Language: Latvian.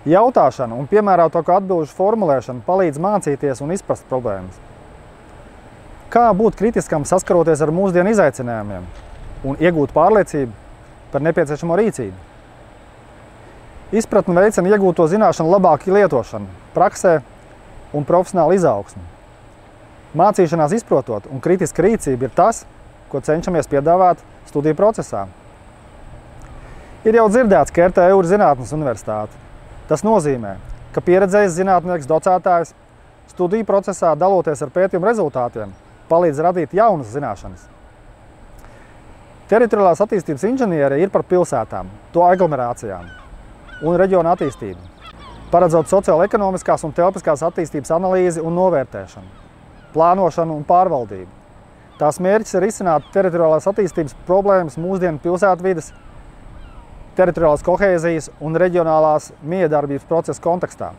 Jautāšana un piemērotāku atbilžu formulēšana palīdz mācīties un izprast problēmas. Kā būt kritiskam saskaroties ar mūsdienu izaicinājumiem un iegūt pārliecību par nepieciešamo rīcību? Izpratne veicina iegūto zināšanu labāku lietošanu, praksē un profesionālu izaugsmu. Mācīšanās izprotot un kritiska rīcība ir tas, ko cenšamies piedāvāt studiju procesā. Ir jau dzirdēts, ka RTU ir zinātnes universitāte. Tas nozīmē, ka pieredzējis zinātnieks, docētājs studiju procesā, daloties ar pētījumu rezultātiem, palīdz radīt jaunas zināšanas. Teritoriālās attīstības inženieri ir par pilsētām, to aglomerācijām un reģionu attīstību, paredzot sociālo-ekonomiskās un telpiskās attīstības analīzi un novērtēšanu, plānošanu un pārvaldību. Tās mērķis ir izcināt teritoriālās attīstības problēmas mūsdienu pilsētvides, teritoriālās kohēzijas un reģionālās miedarbības procesa kontekstā.